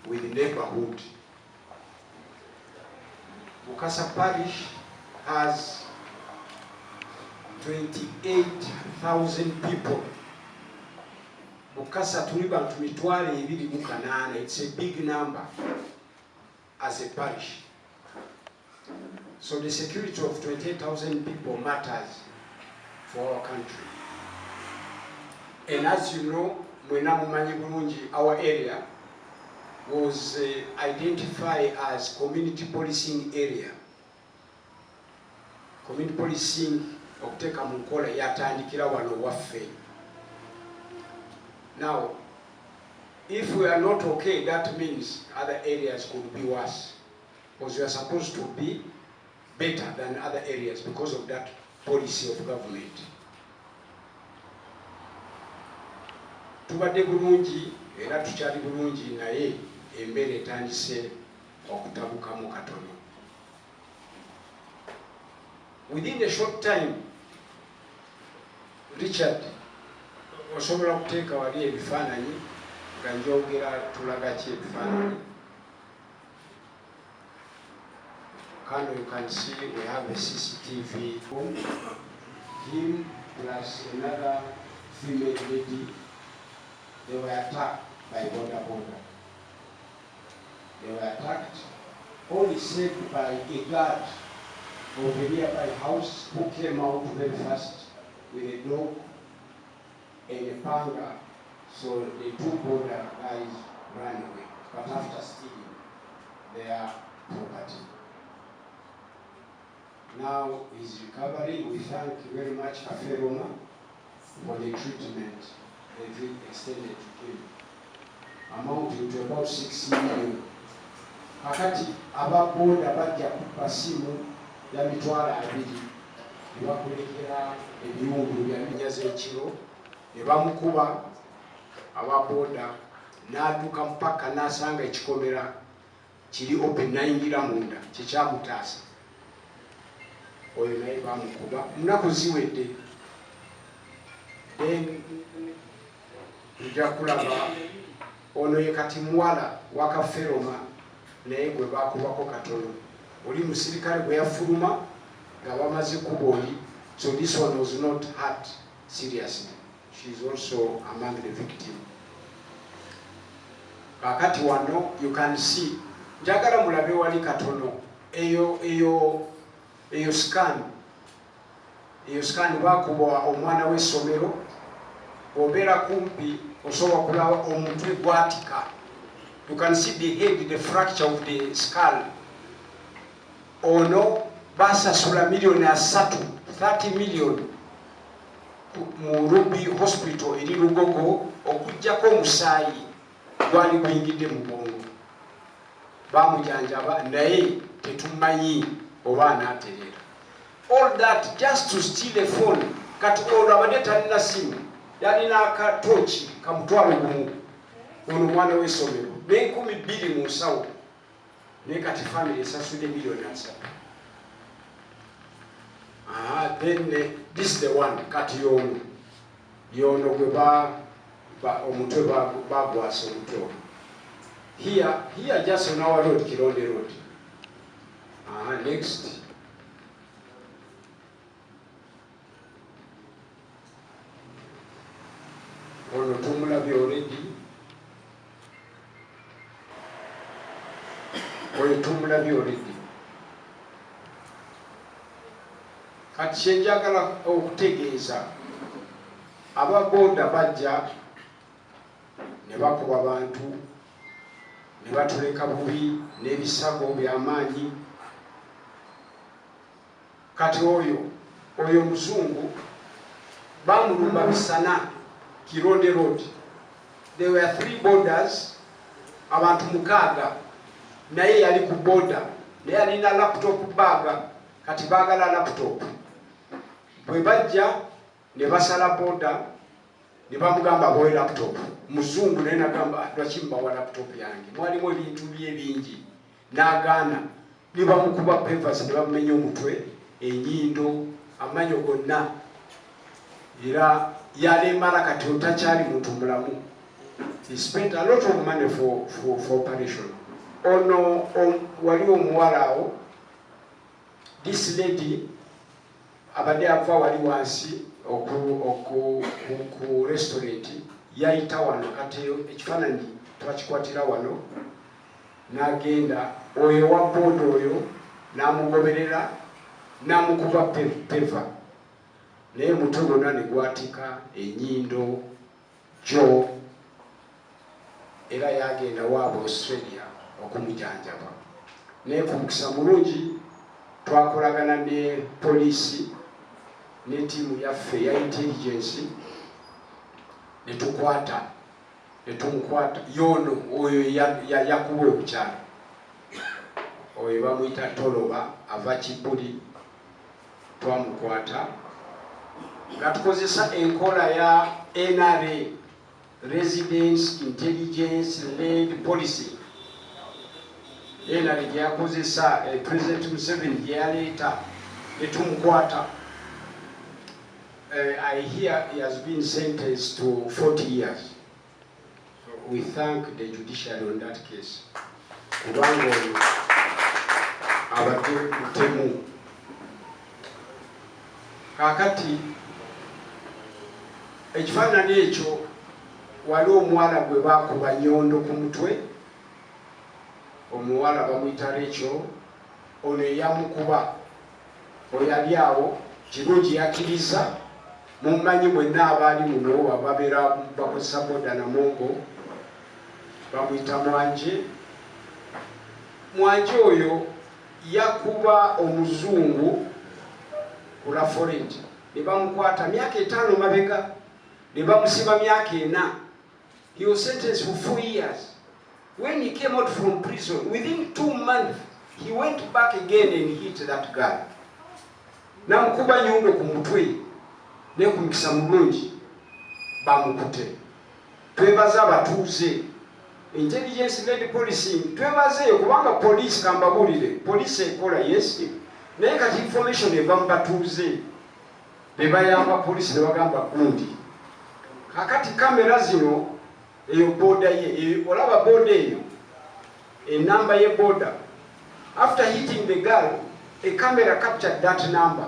with neighborhood. Bukasa Parish has 28,000 people. Bukasa tuliba tumitwale ibili mukanana. It's a big number as a parish. So the security of 28,000 people matters for our country. And as you know, our area was identified as community policing area. Community policing okuteka munkola yatandikira wano waffe. Now, if we are not okay, that means other areas could be worse, because we are supposed to be better than other areas because of that policy of government. Tubadde bulungi era tukyali bulungi naye embeera etandise okutabukamu katono. Within a short time, Richard osobola okuteeka wali ebifaananyi nga njogera tulaga ki ebifaananyi. Kano you can see we have a CCTV. Him plus another female lady, they were attacked by border. They were attacked, only saved by a guard of a nearby house who came out very fast with a dog and a panga. So the two border guys ran away, but after stealing their property. Now he's recovering. We thank very much Kaferoma for the treatment they've extended to him, amounting to about 6 million. Kati ababoda bajja kupa simu ya mitwalo 2 ne bakulekera ebiwundu bya minyaze ekiro ne bamukuba ababoda n'adduka mpaka n'asanga ekikomera kiri open n'ayingira munda kyekyamutaasa. Oyo naye bamukuba munaku ziwedde. Then tujja kulaba ono ye kati muwala wa Kaferoma naye gwe bakubako katono. Oli musirikale bwe yafuluma nga bamaze kuba oli. So this one was not hurt seriously. She is also among the victims. Kakati wano you can see njagala mulabe wali katono eyo scan bakuba omwana w'essomero obeera kumpi osobola kulaba omutwe gwatika. You can see the head, the fracture of the skull. Ono basasula million 30 million mu Ruby Hospital eri Lugogo okujjako omusaayi gwali guyingidde mu bwongo. Bamujanjaba naye tetumanyi oba anaatereera. All that just to steal a phone. Kati ono abadde talina simu, yalina akatoki kamutwalo gumu. Ono mwana w'essomero n'2,000 mu nsawo naye kati family esasudde million 3. Then this is the one kati yono gwe omutwe bagwasa omutwe. Here just on our road, Kironde Road. Next. Ono tumulabye already. Kati kyenjagala okutegeeza ababoda bajja ne bakuba abantu ne batuleka bubi n'ebisago by'amaanyi. Kati oyo muzungu bamulumba bisana Kironde Road. There were 3 borders, abantu 6 naye yali ku border naye alina laptop baga. Kati baagala laptop bwe bajja ne basala border ne bamugamba boye laptop. Muzungu naye nagamba lwaki mbawa laptop yange mwalimu ebintu bye bingi n'agaana. Ne bamukuba papers ne bamumenya omutwe, enyindo, amanyo gonna. Era yalemala kati otakyali muntu mulamu. He spent a lot of money for operation. Ono waliwo omuwalawo, this lady abadde ava wali wansi ku restaurant yayita wano kati ekifaananyi twakikwatira wano n'agenda oyo wa boda oyo n'amugoberera n'amukuba peva naye mutwe gonna ne gwatika ennyindo jo era yagenda waaba Australia okumujanjaba naye ku mukisa mulungi twakolagana ne poliisi ne ttiimu yaffe ya intelligence netumukwata yono oyo yakuba obukyala oyo bamuyita Toloba ava Kibuli twamukwata nga tukozesa enkola ya NRA Residence Intelligence Led Policy. NRA gyakozesa President Museveni gyeyaleeta netumukwata. I hear he has been sentenced to 40 years. So we thank the judiciary on that case. Kubanga abadde mutemu. Kakati ekifaananyi ekyo waliwo omuwala gwe baakuba nnyondo ku mutwe. Omuwala bamuyita ekyo ono eyamukuba oyali awo kirungi yakkiriza. Mumanyi mwenna abaali muno ababeera bakozesa boda na mongo bamuyita Mwanje. Mwanje oyo yakuba omuzungu ku Laforent ne bamukwata myaka 5 mabega ne bamusiba myaka 4. He was sentenced for 4 years. When he came out from prison, within 2 months he went back again and hit that guy. Namukuba nnyondo ku mutwe ne ku mukisa mulungi bamukute. Twebaza abatuuze intelligence led policing, twebazeeyo kubanga police kambabulire police ekola yes naye kati information eva mu batuuze be bayamba police ne bagamba gundi. Kakati kamera zino eyo boda ye olaba boda eyo enamba ye boda after hitting the girl a camera captured that number.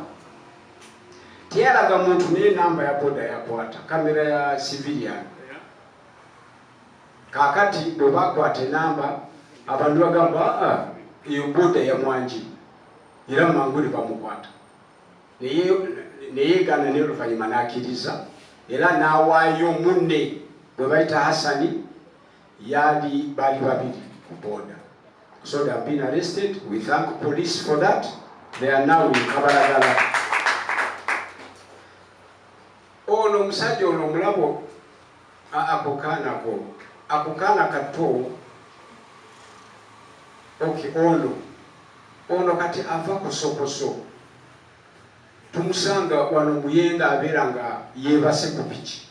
Tiyalaga muntu naye namba ya boda yakwata kamera ya civilian. Kakati bwe bakwata namba abantu bagamba eyo boda ya Mwanje era manguli bamukwata naye gana ne oluvanyuma n'akkiriza era n'awaayo munne bwe bayita Hassani bali babiri ku boda. So they have been arrested. We thank police for that. They are now in Kabalagala. Ono omusajja ono omulabo akukana kato. Okay, ono kati ava kusokoso. Tumusanga wano Muyenga abeera nga yeebase ku piki.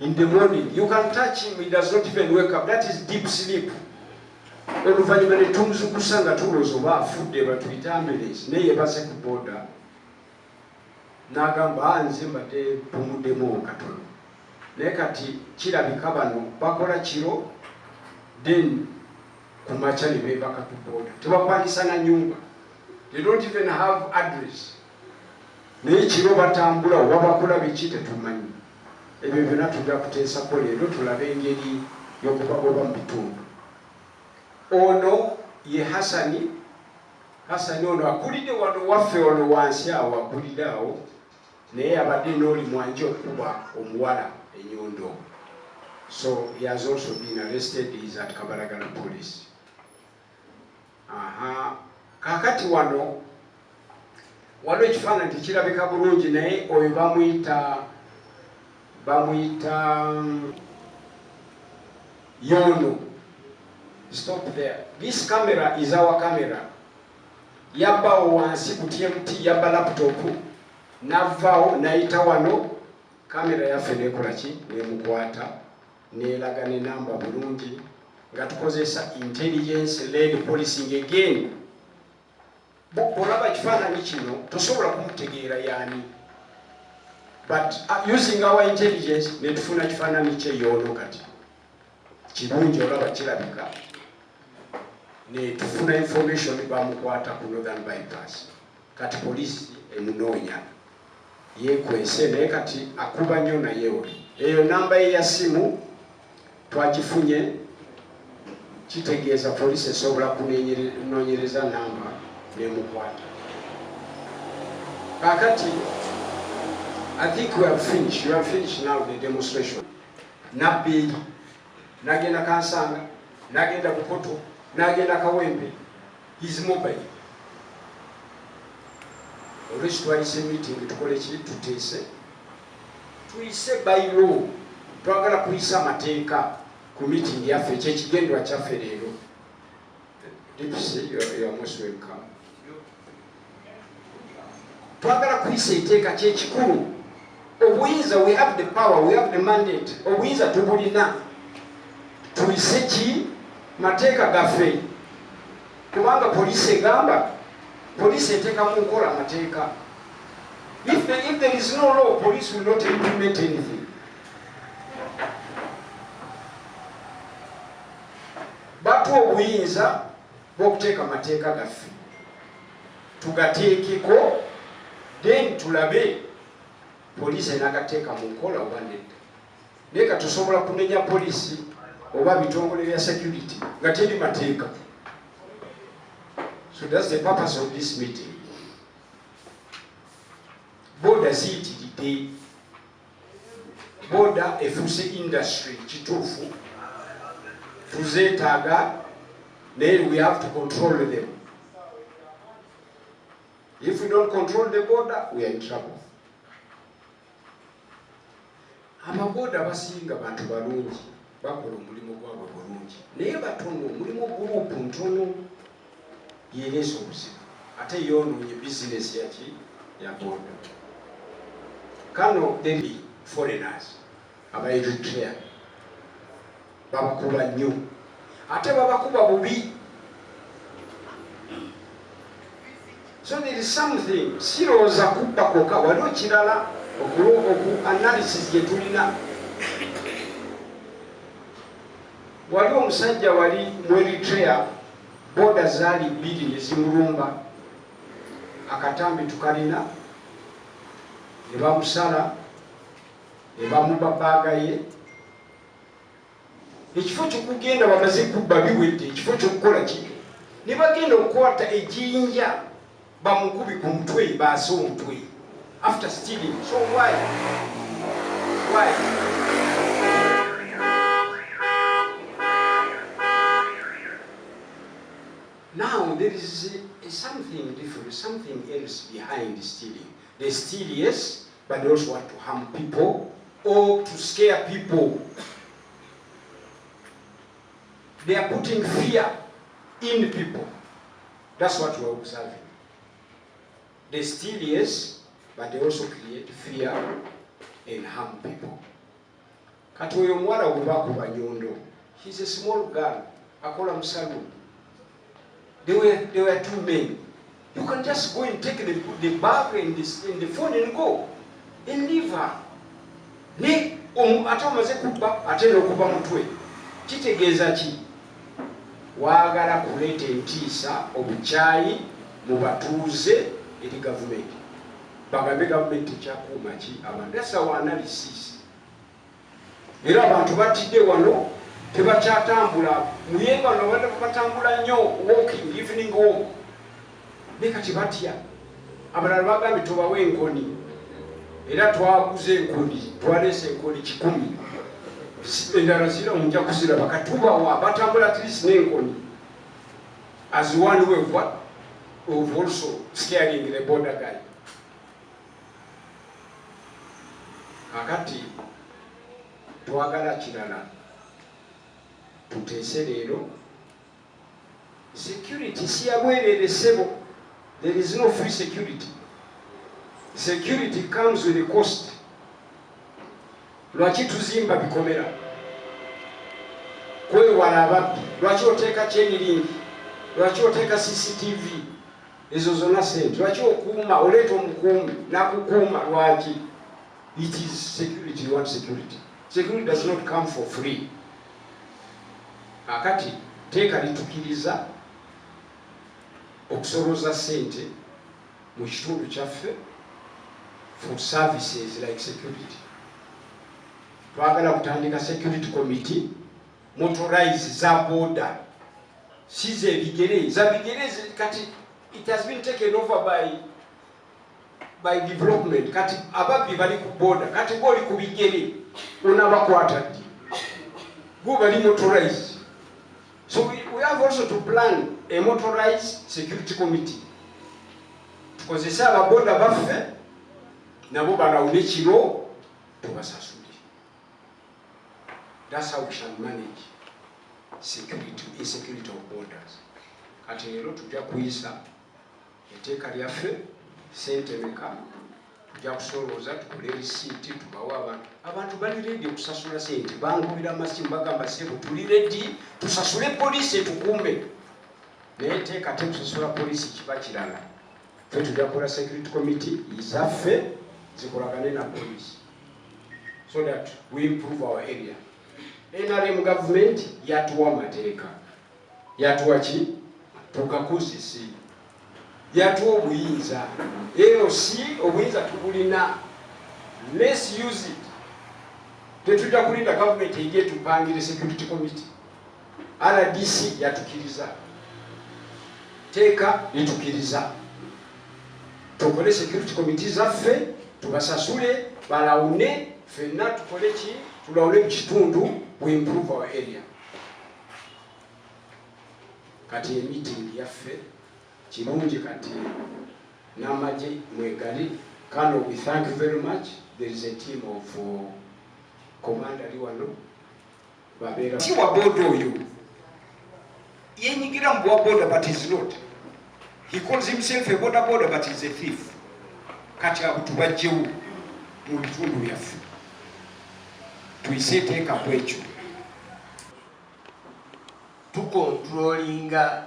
In the morning, you can touch him, he does not even wake up. That is deep sleep. Oluvanyuma ne tumuzukusa nga tulowooza oba afudde batuyita ambulance naye yeebase ku boda. N'agamba nze mbadde tumuddemu katono. Naye kati kirabika bano bakola kiro then ku makya ne beebaka ku boda. Tebapangisa na nyumba. They don't even have address. Naye kiro batambula oba bakola biki tetumanyi. Ebyo byonna tujja kuteesako leero tulabe engeri y'okubagoba mu bitundu. Ono ye Hassani ono akulidde wano waffe ono wansi awo akulidde awo naye abadde n'oli Mwanje okuba omuwala ennyondo. So he has also been arrested. He is at Kabalagala police. Kakati wano ekifaananyi tekirabika bulungi naye oyo bamuyita Yono. Stop there. This camera is our camera. Yabbawo wansi ku TMT yabba laptop navaawo nayita wano kamera yaffe nekola ki nemukwata nelaga ne namba bulungi nga tukozesa intelligence led policing again. Olaba kifaananyi kino tosobola kumutegeera yani, but using our intelligence netufuna kifaananyi kye Yono kati kirungi olaba kirabika ne tufuna information bamukwata ku Northern Bypass kati poliisi emunoonya yekwese naye kati akuba nnyo naye oli eyo namba ye ya simu twagifunye kitegeeza poliisi esobola kunoonyereza namba nemukwata kakati I think we have finished now the demonstration nabbi nagenda Kansanga nagenda Bukoto nagenda Kawempe is mobile olwekyo twayise meeting tukole ki tuteese tuyise by law twagala kuyisa amateeka ku meeting yaffe ekyekigendwa kyaffe leero DPC you are most welcome twagala kuyisa iteeka kyekikulu obuyinza we have the power we have the mandate obuyinza tubulina tuyise ki mateeka gaffe kubanga poliisi egamba police eteeka mu nkola amateeka if there is no law police will not implement anything batuwa obuyinza bw'okuteeka amateeka gaffe tugateekeko then tulabe poliisi enagateeka mu nkola oba nedda naye ka tusobola kumenya poliisi oba bitongole bya security nga teri mateeka. So that's the purpose of this meeting. Border ziyitiridde border efuuse industry kituufu tuzeetaaga naye we have to control them. If we don't control the border we are in trouble. Amaboda basinga bantu balungi bakola omulimu gwabwe bulungi naye batono omulimu gurupu ntono yeeleesa obuzibu ate yonoonye bizinesi yaki ya boda. Kano there foreigners aba Eritrea babakuba nnyo ate babakuba bubi. So there is something sirowooza kubba koka waliwo kirala oku analysis gye tulina. Waliwo omusajja wali mu Eritrea boda zaali bbiri ne zimulumba akatambi tukalina ne bamusala ne bamuba bbaaga ye ekifo kyokugenda bamaze kubba biwedde ekifo kyokukola ki ne bagenda okukwata ejjinja bamukubi ku mutwe baase omutwe after stealing. So why? Now there is something different, something else behind stealing. They steal, yes, but they also want to harm people or to scare people. They are putting fear in people. That's what we are observing. They steal, yes, but they also create fear and harm people. Kati oyo omuwala ogubakuba nyondo, he's a small girl, akola mu saloon. There were two men. You can just go and take the bag and the phone and go and leave her. Ne ate omaze kubba ate n'okuba mutwe kitegeeza ki? Waagala kuleeta entiisa obukyayi mu batuuze eri gavumenti. Bagambe gavumenti ekyakuuma ki abantu. That's our analysis. Era abantu batidde wano tebakyatambula. Muyenga wano batambula nnyo walking evening walk. Ne kati batya. Abalala bagambye tubawe enkoni. Era twaguze enkoni. Twaleese enkoni 100. Endala zira omujja kuziraba katubawa batambula at least n'enkoni. As one way of also scaring the border guy. Kakati twagala kirala tuteese leero security si yabwerere ssebo. There is no free security. Security comes with a cost. Lwaki tuzimba bikomera? Kwewala ababbi. Lwaki oteeka kyeniringi? Lwaki oteeka CCTV? Ezo zonna sente. Lwaki okuuma oleeta omukuumi n'akukuuma lwaki? It is security. You want security. Security does not come for free. akati teeka litukiriza okusoloza ssente mu kitundu kyaffe for services like security. Twagala kutandika security committee motorize za border size bigere za bigere kati it has been taken over by development. Kati ababbi bali ku border kati boli ku bigere unabakwata go bali motorize. So we have also to plan a motorized security committee tukozesa ababoda baffe nabo balawule kiro tubasasule. That's how we shall manage insecurity of borders. Kati lero tujja kuyisa etteeka lyaffe ssente meka tujja kusolooza tukole risiiti tubawa abantu bali ready okusasula ssente bangubira masimu bagamba sebo tuli ready tusasule poliisi etukuume naye teeka tekusasula poliisi kiba kirala. Ffe tujja kukola security committee izaffe zikolagane na poliisi so that we improve our area. NRM government yatuwa mateeka yatuwa ki tugakozese yatuwa obuyinza LC obuyinza tubulina. Let's use it. Tetujja kulinda government ejje tupangire security committee. RDC yatukiriza teeka litukiriza tukole security committee zaffe tubasasule balawune ffenna tukole ki tulawule mu kitundu we improve our area. Kati meeting yaffe kirungi kati n'amajje mwegali. Kano we thank you very much. There is a team of commander liwano babeera kiwa bodo oyo yenyigira mu boda but is not. He calls himself a border but is a thief. Kati abutubajjewo mu bitundu byaffe tuyise teeka kwekyo tukontrolinga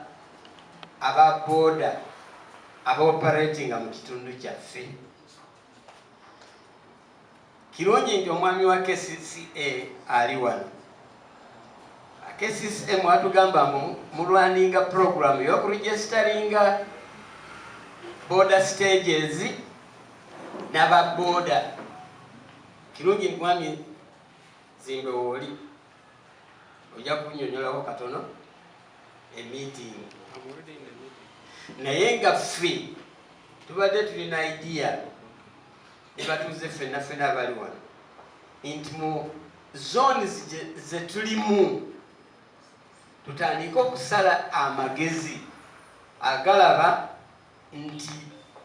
aba border aba operating mu kitundu kyaffe. Kirungi nti omwami wa KCCA ali wano. KCCA mwatugamba mulwaninga program y'okuregisteringa border stages n'aba border. Kirungi nti mwami Zimbe woli ojja kunnyonnyolako katono a meeting. Naye nga ffe tubadde tulina idea ne batuuze ffenna abali wano nti mu zones ze tulimu tutandike okusala amagezi agalaba nti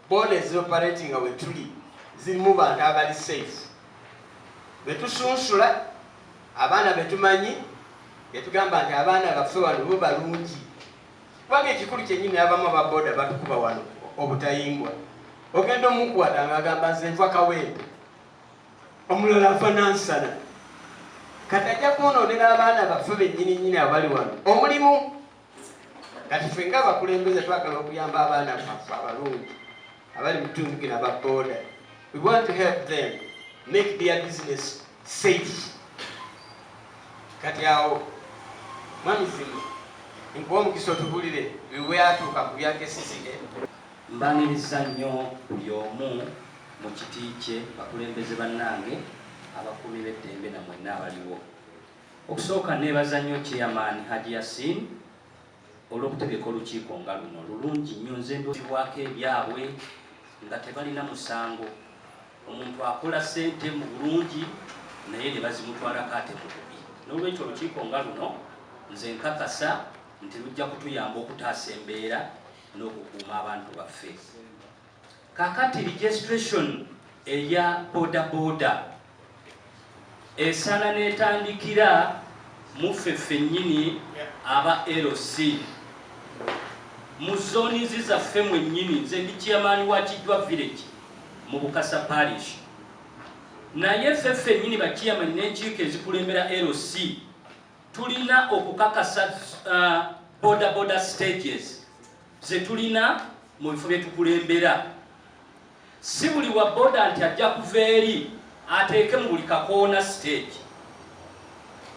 border operating we tuli zirimu bantu abali safe. Betusunsula abaana betumanyi yetugamba nti abaana baffe wano bo balungi. Kubanga ekikulu kyennyini abamu aba border batukuba wano obutayingwa. Ogenda omukwata ng'agamba nze nva Kawempe omulala nfa Nansana. Kati ajja kwonoonera abaana baffe bennyini abali wano omulimu. Kati ffe nga abakulembeze twagala okuyamba abaana baffe abalungi abali mu kitundu kino aba border. We want to help them make their business safe. Kati awo mwami Zimbe nkuwa omukisa otubulire biwe atuuka ku bya KCCA. Mbaniriza nnyo buli omu mu kiti kye bakulembeze bannange abakubi b'eddembe na mwenna abaliwo. Okusooka neebaza nnyo chairman Haji Yasin olw'okutegeka olukiiko nga luno lulungi nnyo. Nze ndozibwako ebyabwe nga tebalina musango. Omuntu akola ssente mu bulungi naye ne bazimutwalako ate mu bubi. N'olwekyo olukiiko nga luno nze nkakasa nti lujja kutuyamba okutaasa embeera n'okukuuma abantu baffe. Kakati registration eya boda esaana n'etandikira mu ffe ffennyini aba LC mu zooni zizaffe mwennyini. Nze ndi chairman wa Kijwa village mu Bukasa parish. Naye ffe ffennyini ba chairman n'enkiiko ezikulembera LC tulina okukakasa border stages ze tulina mu bifo bye tukulembera. Si buli wa border nti ajja kuva eri ateeke mu buli kakoona stage.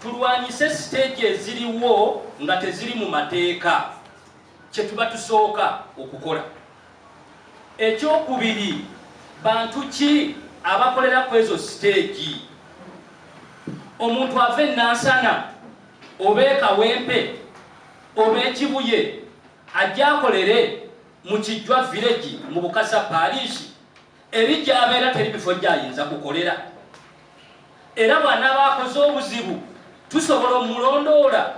tulwanyise stage eziriwo nga teziri mu mateeka kye tuba tusooka okukola. Ekyokubiri, bantu ki abakolera ku ezo stage? Omuntu ava e Nansana oba e Kawempe oba e Kibuye ajja akolere mu Kijjwa village mu Bukasa parish, eri gy'abeera teri bifo gy'ayinza kukolera. Era bw'anaaba akoze obuzibu tusobola omulondoola.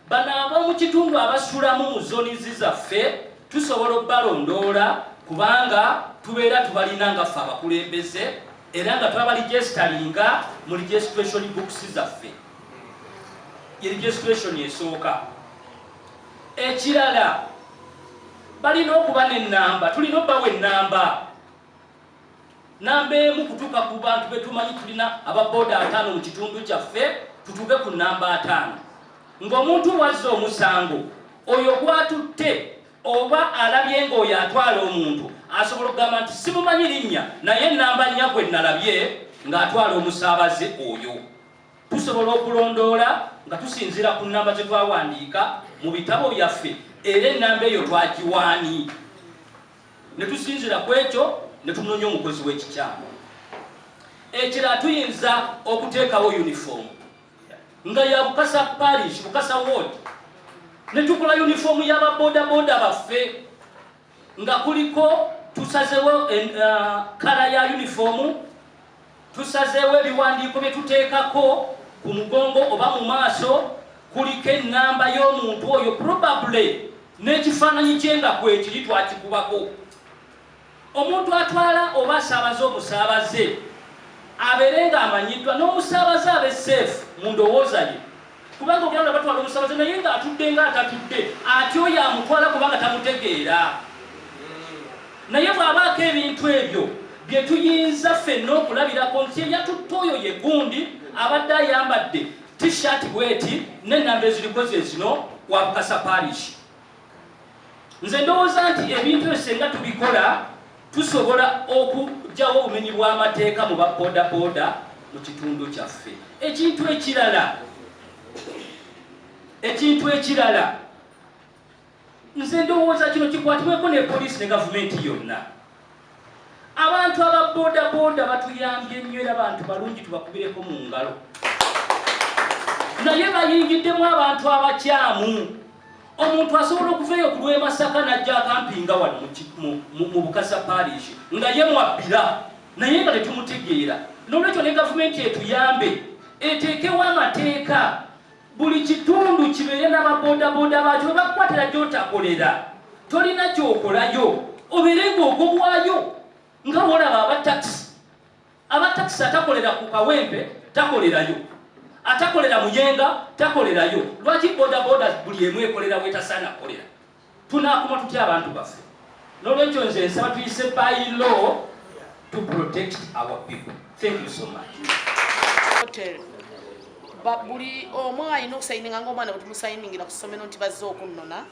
Bano ab'omu kitundu abasulamu mu zonizi zaffe tusobola obbalondoola kubanga tubeera tubalina nga ffe abakulembeze era nga twabaligesitalinga mu registration books zaffe. Ye registration esooka. Ekirala, balina okuba n'ennamba, tulina obbawa ennamba. Namba emu kutuuka ku bantu be tumanyi tulina ababooda 5 mu kitundu kyaffe, tutuuke ku namba 5. Ng'omuntu wazza omusango, oyo gwatutte oba alabye ng'oyo atwala omuntu, asobola okugamba nti simumanyi linnya naye ennamba nnya gwe nalabye ng'atwala omusaabaze oyo. Tusobola okulondoola nga tusinziira ku nnamba ze twawandiika mu bitabo byaffe era ennamba eyo twagiwaani. Ne tusinziira ku ekyo ne tunoonya omukozi w'ekikyamu. Ekirala tuyinza okuteekawo uniform nga ya Bukasa parish, Bukasa ward, ne tukola uniform y'ababoodaboda baffe nga kuliko tusazeewo kala ya uniform, tusazeewo ebiwandiiko bye tuteekako ku mugongo oba mu maaso, kuliko ennamba y'omuntu oyo probably n'ekifaananyi kye nga kwekiri twakikubako. Omuntu atwala oba asaabaze omusaabaze abeere nga amanyiddwa, n'omusaabaze abe safe mu ndowooza ye, kubanga ogenda batwala omusaabaze naye ng'atudde ng'atatudde, ati oyo amutwala kubanga tamutegeera. Naye bw'abaako ebintu ebyo bye tuyinza ffenna okulabirako nti eyatutte oyo ye gundi abadde ayambadde t-shirt bweti n'ennamba eziriko ze zino wa Bukasa parish. Nze ndowooza nti ebintu ebyo senga tubikola tusobola okugyawo obumenyi bw'amateeka mu baboodaboda mu kitundu kyaffe. Ekintu ekirala, nze ndowooza kino kikwatibweko ne poliisi ne gavumenti yonna. Abantu ababoodaboda batuyambye nnyo era abantu balungi tubakubireko mu ngalo. Naye bayingiddemu abantu abakyamu. Omuntu asobola okuvayo ku lw'e Masaka n'ajja akampinga wano mu Bukasa parish nga ye mwabbira naye nga tetumutegeera. N'olwekyo ne gavumenti etuyambe eteekewo amateeka, buli kitundu kibeere n'ababoodaboda baakyo bwe bakukwatira gy'otakolera tolina ky'okolayo, obeere ng'ogobwayo nga bw'olaba abatakisi. Abatakisi atakolera ku Kawempe takolerayo, atakolera Muyenga takolerayo. Lwaki bodaboda buli emu ekolera bwetasaana kolera? Tunaakuma tutya abantu baffe? N'olwekyo nze nsaba tuyise by law to protect our people. Thank you so much. Hotel buli omu alina okusaininga ng'omwana bwe tumusayiningira ku ssomero nti bazze okunnona.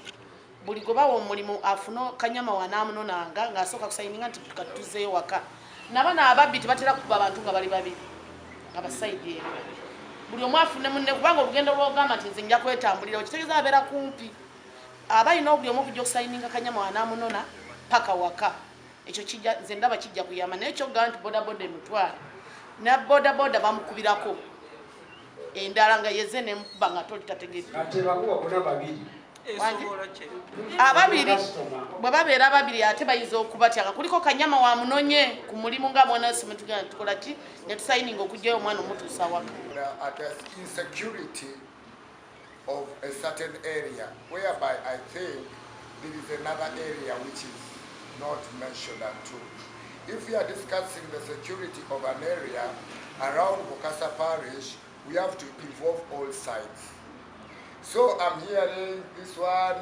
Buli gwe bawa omulimu afuna kanyama wanaamunonanga ng'asooka kusayininga nti katuzzeeyo waka. N'abaana ababbi tebatera kuba abantu nga bali babiri abasayidi eno. Buli omu afune munne kubanga olugendo lw'ogamba nti nze nja kwetambulira okitegeeza abeera kumpi. Aba alina buli omu okujja okusayininga kanyama wanaamunona paka waka. Ekyo kijja nze ndaba kijja kuyamba naye kyogamba nti bodaboda emutwale. Na bodaboda bamukubirako endala nga yeze nemukuba nga toli tategeeza. Kati bakuba kuna babiri. Ababiri bwe babeera ababiri ate bayinza okubatyanga kuliko kanyama wa munonye ku mulimu nga mwana wese metugenda tukola ki ne tusayininga okujjayo omwana omutuusa waka. At the insecurity of a certain area whereby I think there is another area which is not mentioned until. If we are discussing the security of an area around Bukasa parish, we have to involve all sides. So I'm hearing this one,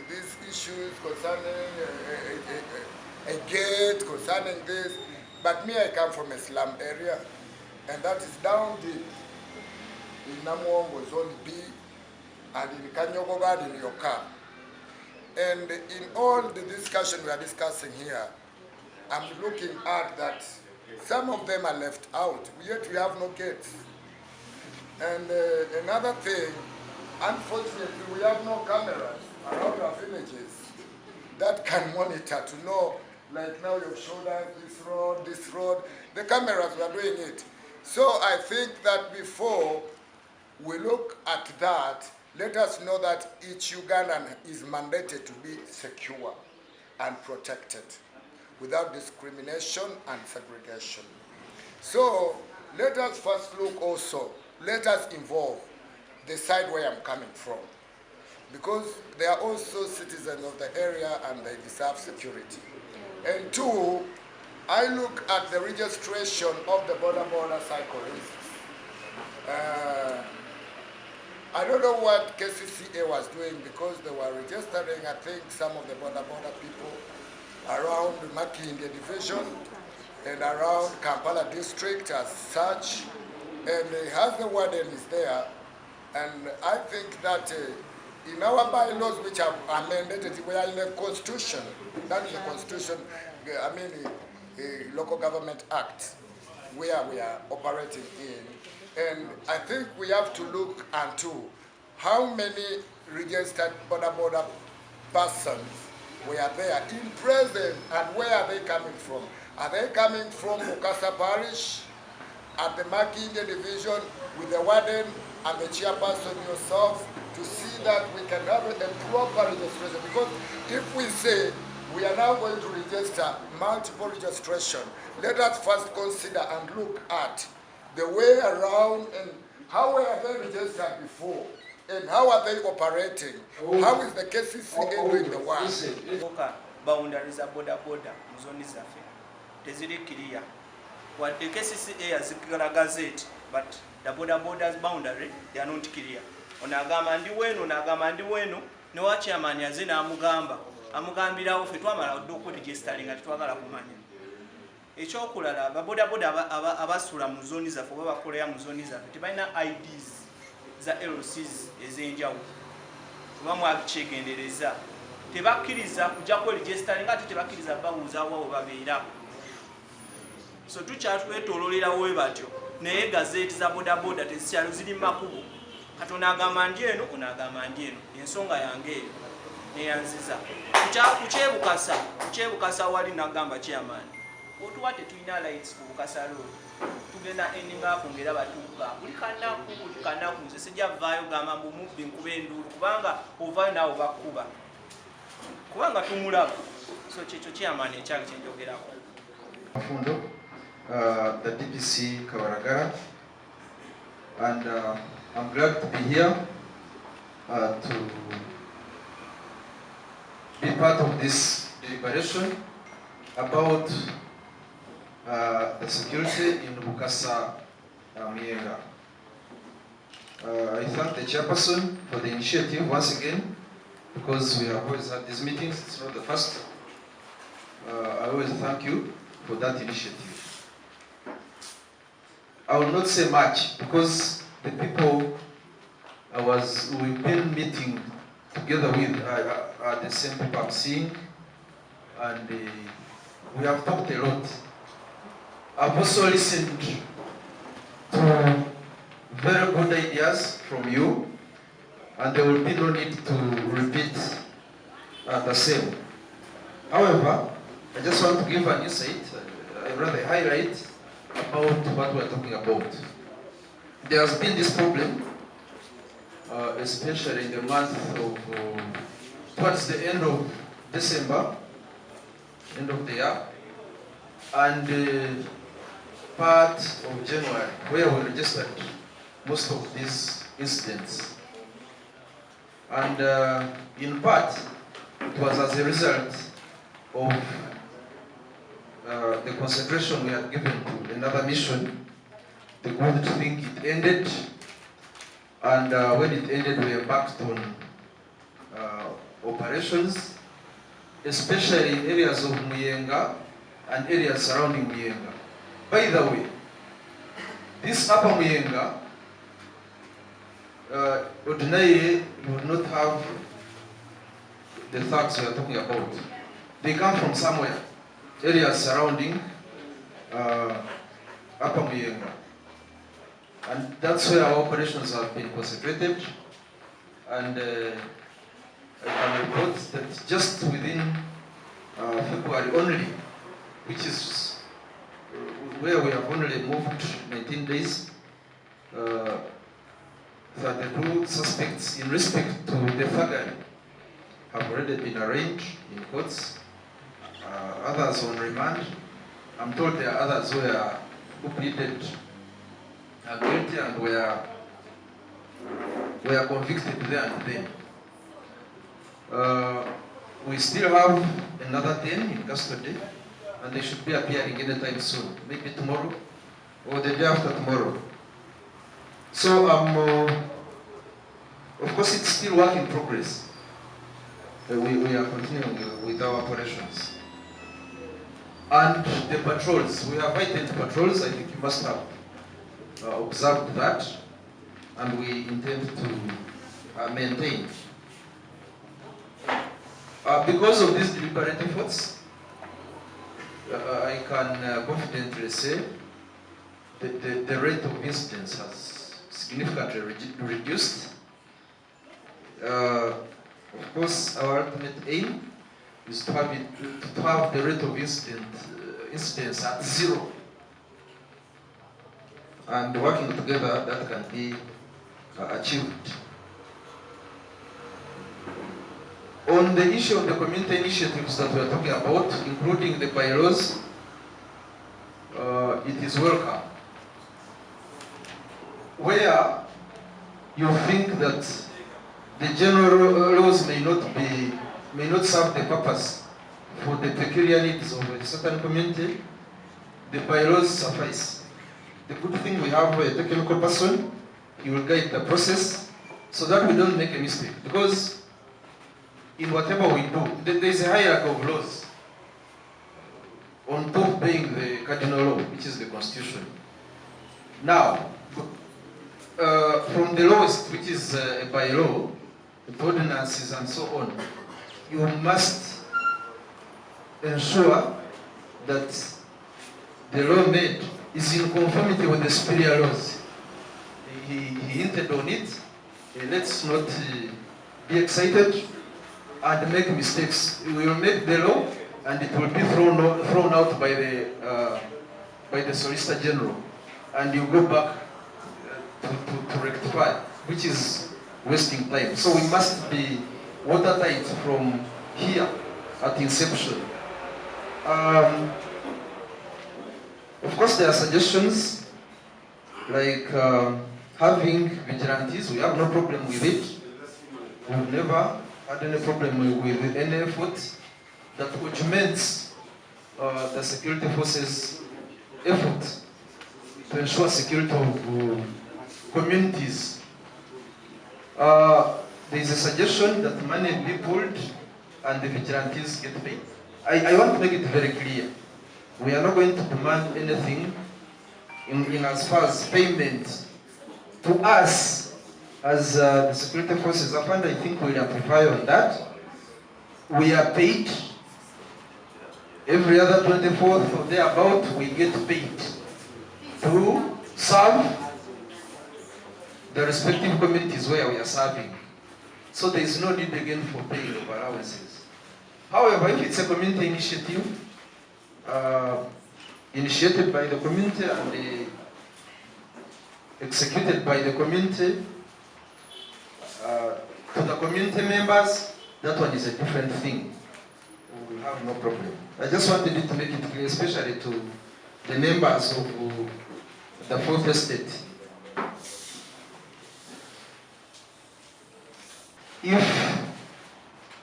these issues concerning a gate, concerning this, but me, I come from a slum area, and that is down deep in Namuongo Zone B, and in Kanyogogad in Yoka. And in all the discussion we are discussing here, I'm looking at that some of them are left out, yet we have no gates. And another thing, unfortunately, we have no cameras around our villages that can monitor to know, like now you've showed us this road. The cameras were doing it. So I think that before we look at that, let us know that each Ugandan is mandated to be secure and protected without discrimination and segregation. So let us first look also, let us involve the side where I'm coming from, because they are also citizens of the area and they deserve security. And two, I look at the registration of the border cyclists. I don't know what KCCA was doing, because they were registering, I think, some of the border people around Muyenga division and around Kampala district as such. And as the warden is there, and I think that in our bylaws which are amended, we are in a constitution, that is the constitution, I mean local government act, where we are operating in. And I think we have to look into how many registered border persons were there in present, and where are they coming from? Are they coming from Bukasa Parish, at the Muyenga division, with the warden and the chairperson yourself, to see that we can have a proper registration? Because if we say we are now going to register multiple registration, let us first consider and look at the way around and how were they registered before and how are they operating? How is the KCCA doing the work? Boundaries are border muzoni zaffe teziri clear. What the KCCA has gazette, but the borders boundary they are not clear. Onagamba ndi wenu ne wa chairman yazina amugambira ofe twamala odduku registering ati twagala kumanya. Ekyokulala baboda abasula mu zoni zaffe oba bakolera mu zoni zaffe tebalina IDs za LCs ez'enjawulo. Kuba mwakyegendereza tebakkiriza kujja ku registering ate tebakkiriza bawuuza awo babeera. So tukyatwetoololerawo we batyo naye gazeeti za bodaboda tezikyalo ziri makubo. Kati onaagamba ndi eno onaagamba ndi eno, ensonga yange eyo neyanziza. Kukyebukasa wali nagamba chairman otuwa tetulina lights ku Bukasa Road, tugenda eninga kwongera batuuka buli kanaku nze sijja vaayo gamba mbu mubbi nkuba enduulu, kubanga ovaayo naawe bakkuba kubanga tumulaba. So kyekyo chairman ekyange kyenjogerako. The DPC Kawaragara, and I'm glad to be here to be part of this deliberation about the security in Bukasa Muyenga. I thank the chairperson for the initiative once again, because we have always had these meetings, it's not the first. I always thank you for that initiative. I will not say much, because the people we've been meeting together with are the same people I'm seeing, and we have talked a lot. I've also listened to very good ideas from you, and there will be no need to repeat the same. However, I just want to give an insight, rather highlight about what we're talking about. There has been this problem, especially in the month of, towards the end of December, end of the year, and part of January, where we registered most of these incidents. And in part, it was as a result of the concentration we had given to another mission. The good thing it ended, and when it ended, we embarked on operations, especially in areas of Muyenga and areas surrounding Muyenga. By the way, this upper Muyenga, ordinarily you would not have the thugs we are talking about. They come from somewhere, areas surrounding upper Muyenga. And that's where our operations have been concentrated. And I can report that just within February only, which is where we have only moved 19 days, 32 suspects in respect to the thuggery have already been arraigned in courts, others on remand. I'm told there are others who pleaded guilty and were convicted there and then. We still have another 10 in custody, and they should be appearing anytime soon, maybe tomorrow or the day after tomorrow. So, of course, it's still work in progress. We are continuing with our operations. And the patrols, we have heightened patrols. I think you must have observed that, and we intend to maintain. Because of these deliberate efforts, I can confidently say that the rate of incidents has significantly reduced. Of course, our ultimate aim is to have the rate of incidents at 0. And working together, that can be achieved. On the issue of the community initiatives that we are talking about, including the bylaws, it is welcome. Where you think that the general laws may not serve the purpose for the peculiar needs of a certain community, the bylaws suffice. The good thing, we have a technical person, he will guide the process so that we don't make a mistake. Because in whatever we do, there is a hierarchy of laws, on top being the cardinal law, which is the Constitution. Now, from the lowest, which is a bylaw, the ordinances and so on, you must ensure that the law made is in conformity with the superior laws. He hinted on it. Let's not be excited and make mistakes. We will make the law, and it will be thrown out by the Solicitor General, and you go back to rectify, which is wasting time. So we must be watertight from here at inception. Of course, there are suggestions like having vigilantes. We have no problem with it. We've never had any problem with any effort that augments the security forces' effort to ensure security of communities. There is a suggestion that money be pulled and the vigilantes get paid. I want to make it very clear. We are not going to demand anything in as far as payment to us as the security forces. I think we'll amplify on that. We are paid. Every other 24th or thereabout, we get paid to serve the respective communities where we are serving. So there is no need again for paying of allowances. However, if it's a community initiative, initiated by the community and executed by the community, to the community members, that one is a different thing. We will have no problem. I just wanted to make it clear, especially to the members of the fourth estate. If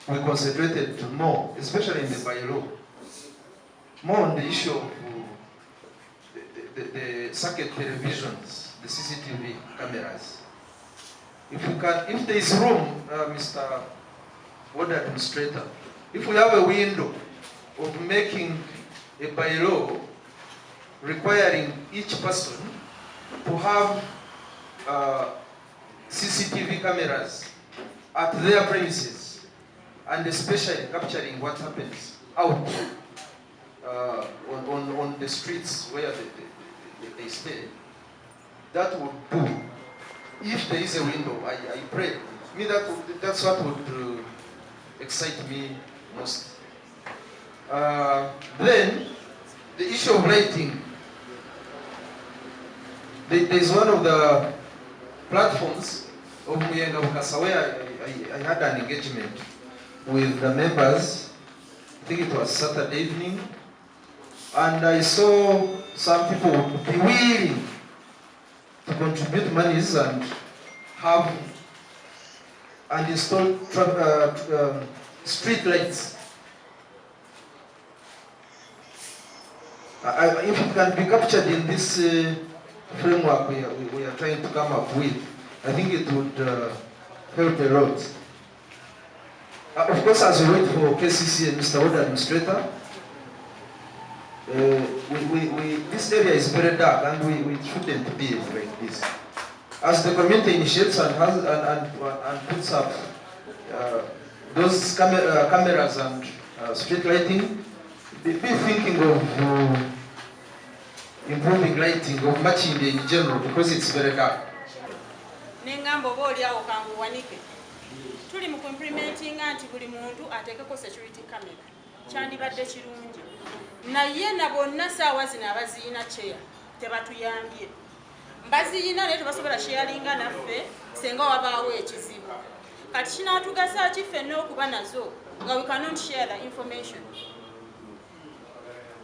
we concentrated more, especially in the bylaw, more on the issue of the circuit televisions, the CCTV cameras. If there is room, Mr. Ward Administrator, if we have a window of making a bylaw requiring each person to have CCTV cameras at their premises, and especially capturing what happens out on the streets where they stay, that would do. If there is a window, I pray. Me, that's what would excite me most. Then, the issue of lighting. There's one of the platforms of Muyenga where I had an engagement with the members. I think it was Saturday evening, and I saw some people would be willing to contribute monies and have and install street lights. If it can be captured in this framework we are trying to come up with, I think it would help a lot. Of course, as we wait for KCC and Mr. Ward Administrator, this area is very dark and we shouldn't be like this. As the community initiates and puts up those cameras and street lighting, be thinking of improving lighting, of matching in general, because it's very dark. Tuli mu implementing anti buli muntu ateekeko security camera kyandibadde kirungi naye na bonna saawa zino abaziina kyeya tebatuyambye mbaziina naye tebasobola sharinga naffe senga wabaawo ekizibu kati kinaatugasa ki ffenna okuba nazo nga we cannot share the information.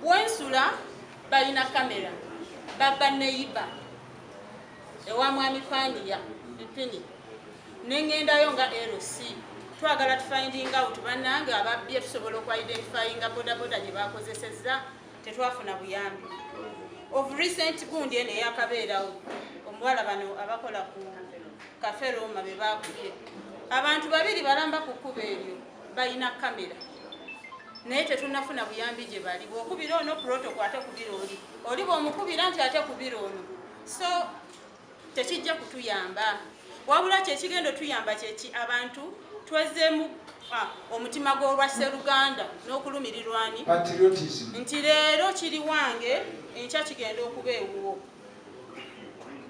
Bwensula balina kamera baba neiba ewa mwami fandiya mpini nengendayo nga LC twagala tufinding out bannange ababbye tusobola okwidentifyinga bodaboda gye bakozesezza tetwafuna buyambi. Of recent gundi ene yakabeerawo omuwala bano abakola ku kaferoma be bakubye abantu babiri balamba ku kkubo eryo balina kamera naye tetunafuna buyambi gye bali bw'okubira ono protocol ate kubira oli bw'omukubira nti ate kubira ono so tekijja kutuyamba. Wabula kyekigendo tuyamba kyeki abantu twezeemu omutima gw'olwa Sseruganda n'okulumirirwani nti leero kiri wange enkya kigenda okuba ewuwo.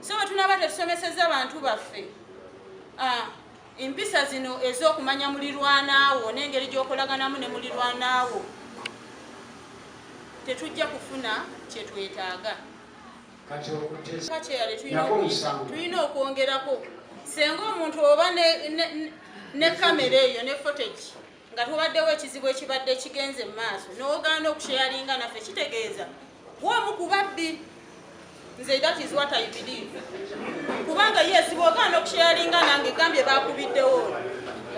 So bwe tunaba tetusomesezza abantu baffe empisa zino ez'okumanya mulirwanaawo n'engeri gy'okolaganamu ne mulirwanaawo tetujja kufuna kye twetaaga. Kakyali tulina okwongerako senga omuntu oba ne kamera eyo ne footage nga tubaddewo ekizibu ekibadde kigenze mu maaso n'ogaana okusharinga naffe kitegeeza bwomu ku babbi. Nze that is what I believe. Kubanga yes bwogaana okusharinga nange gambye bakubiddewo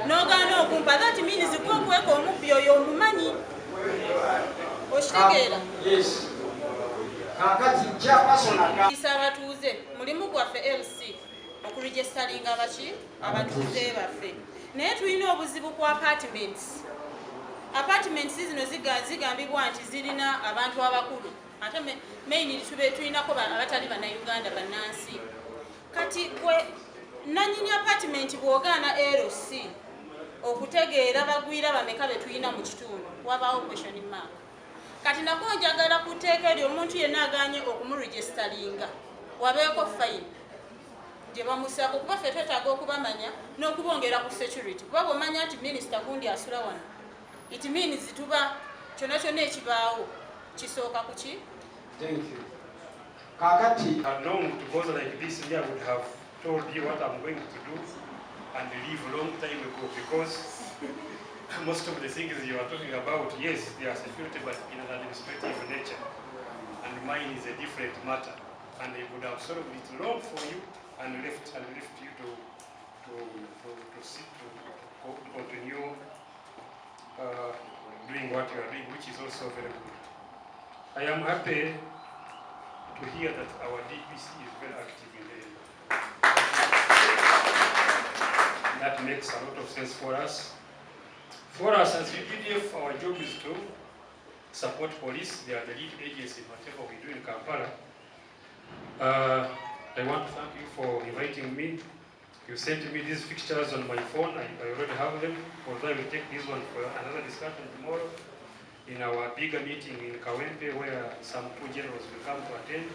n'ogaana okumpa that means gwe okweka omubbi oyo omumanyi okitegeera. Isa abatuuze mulimu gwaffe LC okuregisteringa abatuuze baffe naye tulina obuzibu ku apartments zino zigambibwa nti zirina abantu abakulu ate mainly tulinako abatali bannayuganda bannansi kati gwe nanyini apartment bw'ogaana LC okutegeera bagwira bameka be tulina mu kitundu wabaawo question mark. Kati nako njagala kuteeka eri omuntu yenna aganye okumuregisteringa wabeeko fine gye bamusako kuba ffe twetaaga okubamanya n'okubongera ku security kuba bw'omanya nti minisita gundi asula wano it means tuba kyonna kyonna ekibaawo kisooka ku ki. Thank you. Kakati had known to go like this, I would have told you what I'm going to do and leave a long time ago, because most of the things you are talking about, yes, they are security, but in an administrative nature, and mine is a different matter, and they would have solved it long for you and left you to continue doing what you are doing, which is also very good. I am happy to hear that our DPC is very active in the area. That makes a lot of sense for us. For us as UPDF, our job is to support police. They are the lead agency in whatever we do in Kampala. I want to thank you for inviting me. You sent me these pictures on my phone. I already have them. Although I will take this one for another discussion tomorrow in our bigger meeting in Kawempe, where some two generals will come to attend.